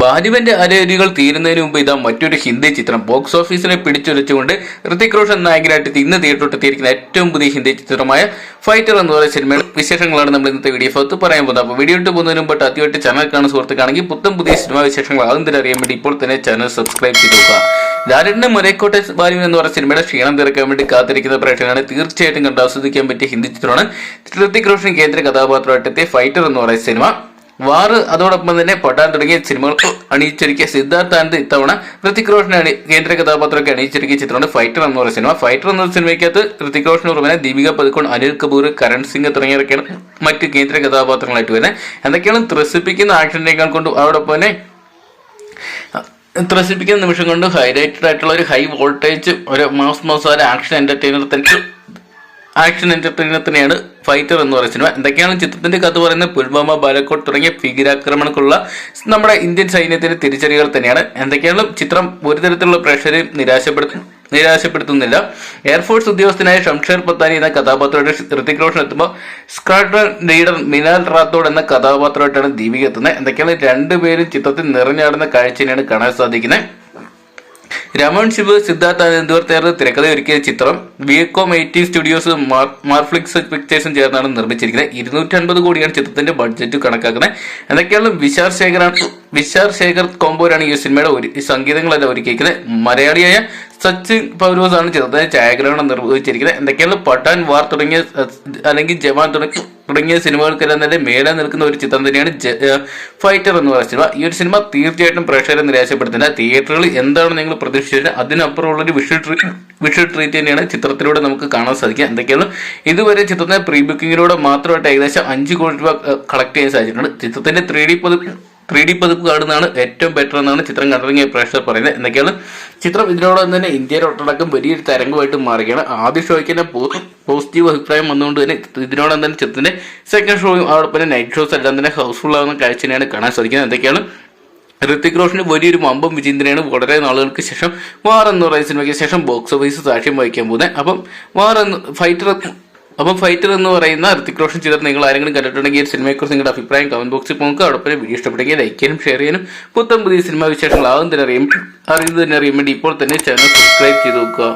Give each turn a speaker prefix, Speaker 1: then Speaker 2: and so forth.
Speaker 1: ബാലുവിന്റെ അരയരികൾ തീരുന്നതിന് മുമ്പ് ഇതാ മറ്റൊരു ഹിന്ദി ചിത്രം ബോക്സ് ഓഫീസിനെ പിടിച്ചുലച്ചുകൊണ്ട് ഋതിക് റോഷൻ നായകനായിട്ട് ഇന്ന് തിയേറ്ററിലെത്തിയിരിക്കുന്ന ഏറ്റവും പുതിയ ഹിന്ദി ചിത്രമായ ഫൈറ്റർ എന്ന് പറയുന്ന സിനിമയുടെ വിശേഷങ്ങളാണ് നമ്മൾ ഇന്നത്തെ വീഡിയോ ഭാഗത്ത് പറയാൻ പോകുന്നത്. അപ്പോൾ വീഡിയോ ഇട്ട് പോകുന്നതിന് മുമ്പ് ആദ്യമായിട്ട് ചാനൽ കാണുന്ന സുഹൃത്തുക്കാണെങ്കിൽ പുത്തൻ പുതിയ സിനിമാ വിശേഷങ്ങൾ ആകുന്നതിന് അറിയാൻ വേണ്ടി ഇപ്പോൾ തന്നെ ചാനൽ സബ്സ്ക്രൈബ് ചെയ്ത് നോക്കുക. ലാലിന്റെ മുരക്കോട്ടെ ബാലു എന്ന് പറയുന്ന സിനിമയുടെ ക്ഷീണം തീർക്കാൻ വേണ്ടി കാത്തിരിക്കുന്ന പ്രേക്ഷകരാണ് തീർച്ചയായിട്ടും കണ്ട് ആസ്വദിക്കാൻ പറ്റിയ ഹിന്ദി ചിത്രമാണ് ഋതിക് റോഷൻ കേന്ദ്ര കഥാപാത്രമായിട്ട് എത്തിയ ഫൈറ്റർ എന്ന് പറയുന്ന സിനിമ. വാറ് അതോടൊപ്പം തന്നെ പൊട്ടാൻ തുടങ്ങിയ സിനിമകൾ അണിയിച്ചൊരുക്കിയ സിദ്ധാർത്ഥ് ആനന്ദ് ഇത്തവണ ഋതിക് റോഷനെ കേന്ദ്ര കഥാപാത്രമൊക്കെ അണിയിച്ചൊരുക്കിയ ചിത്രമാണ് ഫൈറ്റർ എന്ന് പറയുന്ന സിനിമ. ഫൈറ്റർ എന്ന സിനിമയ്ക്കകത്ത് ഋതിക് റോഷന് പുറമെ ദീപിക പദുക്കോൺ, അനിൽ കപൂർ, കരൺ സിംഗ് തുടങ്ങിയവരൊക്കെയാണ് മറ്റ് കേന്ദ്ര കഥാപാത്രങ്ങളായിട്ട് വരുന്നത്. എന്തൊക്കെയാണ് ത്രസിപ്പിക്കുന്ന ആക്ഷൻ രംഗങ്ങൾ കൊണ്ട് അതോടൊപ്പം തന്നെ ത്രസിപ്പിക്കുന്ന നിമിഷം കൊണ്ട് ഹൈലൈറ്റഡ് ആയിട്ടുള്ള ഒരു ഹൈ വോൾട്ടേജ് ഒരു മാസ് മസാല ആക്ഷൻ എന്റർടൈനർ തന്നെയാണ് ഫൈറ്റർ എന്ന് പറയുന്ന സിനിമ. എന്തൊക്കെയാണ് ചിത്രത്തിന്റെ കഥ പറയുന്നത്? പുൽവാമ, ബാലക്കോട്ട് തുടങ്ങിയ ഭീകരാക്രമണക്കുള്ള നമ്മുടെ ഇന്ത്യൻ സൈന്യത്തിന്റെ തിരിച്ചറികൾ തന്നെയാണ്. എന്തൊക്കെയാണ് ചിത്രം ഒരു തരത്തിലുള്ള പ്രേക്ഷകരെ നിരാശപ്പെടുത്തുന്നില്ല. എയർഫോഴ്സ് ഉദ്യോഗസ്ഥനായ ഷംഷേർ പത്താനി എന്ന കഥാപാത്രമായിട്ട് ഋതിക് റോഷൻ എത്തുമ്പോൾ സ്ക്വാഡ്രൺ ലീഡർ മിനാൽ റാത്തോഡ് എന്ന കഥാപാത്രമായിട്ടാണ് ദീപിക എത്തുന്നത്. എന്തൊക്കെയാണ് രണ്ടുപേരും ചിത്രത്തിൽ നിറഞ്ഞാടുന്ന കാഴ്ചയാണ് കാണാൻ സാധിക്കുന്നത്. രമൺ ശിവ്, സിദ്ധാർത്ഥ് ആനന്ദ് എന്നിവർ ചേർന്ന് തിരക്കഥ ഒരുക്കിയ ചിത്രം വിയക്കോം 80 സ്റ്റുഡിയോസ് മാർഫ്ലിക്സ് പിക്ചേഴ്സും ചേർന്നാണ് നിർമ്മിച്ചിരിക്കുന്നത്. 250 കോടിയാണ് ചിത്രത്തിന്റെ ബഡ്ജറ്റ് കണക്കാക്കുന്നത്. എന്തൊക്കെയാണ് വിശാർ ശേഖർ കോമ്പോരാണ് ഈ സിനിമയുടെ സംഗീതങ്ങളെല്ലാം ഒരുക്കിയിരിക്കുന്നത്. മലയാളിയായ സച്ചിൻ പൗരോസ് ആണ് ചിത്രത്തിന്റെ ഛായാഗ്രഹണം നിർവഹിച്ചിരിക്കുന്നത്. എന്തൊക്കെയാണ് പഠാൻ, വാർ തുടങ്ങിയ അല്ലെങ്കിൽ ജവാൻ തുടങ്ങിയ സിനിമകൾക്കെല്ലാം തന്നെ മേലെ നിൽക്കുന്ന ഒരു ചിത്രം തന്നെയാണ് ഫൈറ്റർ എന്ന് പറയുന്ന സിനിമ. ഈ ഒരു സിനിമ തീർച്ചയായിട്ടും പ്രേക്ഷകരെ നിരാശപ്പെടുത്തില്ല. തിയേറ്ററുകളിൽ എന്താണ് നിങ്ങൾ പ്രതീക്ഷിച്ചത് അതിനപ്പുറമുള്ളൊരു വിഷ്വൽ ട്രീറ്റ് തന്നെയാണ് ചിത്രത്തിലൂടെ നമുക്ക് കാണാൻ സാധിക്കുക. എന്തൊക്കെയാണ് ഇതുവരെ ചിത്രത്തിന്റെ പ്രീ ബുക്കിങ്ങിലൂടെ മാത്രമായിട്ട് ഏകദേശം 5 കോടി രൂപ കളക്ട് ചെയ്യാൻ സാധിച്ചിട്ടുണ്ട്. ചിത്രത്തിന്റെ 3D പതിപ്പ് കാണുന്നതാണ് ഏറ്റവും ബെറ്റർ എന്നാണ് ചിത്രം കണ്ടിറങ്ങിയ പ്രേക്ഷകർ പറയുന്നത്. എന്തൊക്കെയാണ് ചിത്രം ഇതിനോടൊപ്പം തന്നെ ഇന്ത്യയിലൊട്ടടക്കം വലിയൊരു തരംഗമായിട്ട് മാറുകയാണ്. ആദ്യ ഷോയ്ക്ക് തന്നെ പോസിറ്റീവ് അഭിപ്രായം വന്നുകൊണ്ട് തന്നെ ഇതിനോടൊപ്പം തന്നെ ചിത്രത്തിന്റെ സെക്കൻഡ് ഷോയും അതോടൊപ്പം തന്നെ നൈറ്റ് ഷോസ് എല്ലാം തന്നെ ഹൗസ്ഫുൾ ആവുന്ന കാഴ്ചയാണ് കാണാൻ സാധിക്കുന്നത്. എന്തൊക്കെയാണ് ഋതിക് റോഷന് വലിയൊരു വമ്പം വിജയം തന്നെയാണ് വളരെ നാളുകൾക്ക് ശേഷം വാർ എന്ന് പറയുന്ന സിനിമയ്ക്ക് ശേഷം ബോക്സ് ഓഫീസ് സാക്ഷ്യം വഹിക്കാൻ പോകുന്നത്. അപ്പം ഫൈറ്റർ എന്ന് പറയുന്ന ഋതിക് റോഷൻ ചിത്രം നിങ്ങൾ ആരെങ്കിലും കണ്ടിട്ടുണ്ടെങ്കിൽ ഈ സിനിമയെക്കുറിച്ച് നിങ്ങളുടെ അഭിപ്രായം കമന്റ് ബോക്സിൽ പോകുക. അതോടൊപ്പം വീഡിയോ ഇഷ്ടപ്പെടുമെങ്കിൽ ലൈക്ക് ചെയ്യാനും ഷെയർ ചെയ്യാനും പുത്തൻ പുതിയ സിനിമാ വിശേഷങ്ങൾ അറിയുന്നതിന് അറിയാൻ വേണ്ടി ഇപ്പോൾ തന്നെ ചാനൽ സബ്സ്ക്രൈബ് ചെയ്ത് നോക്കുക.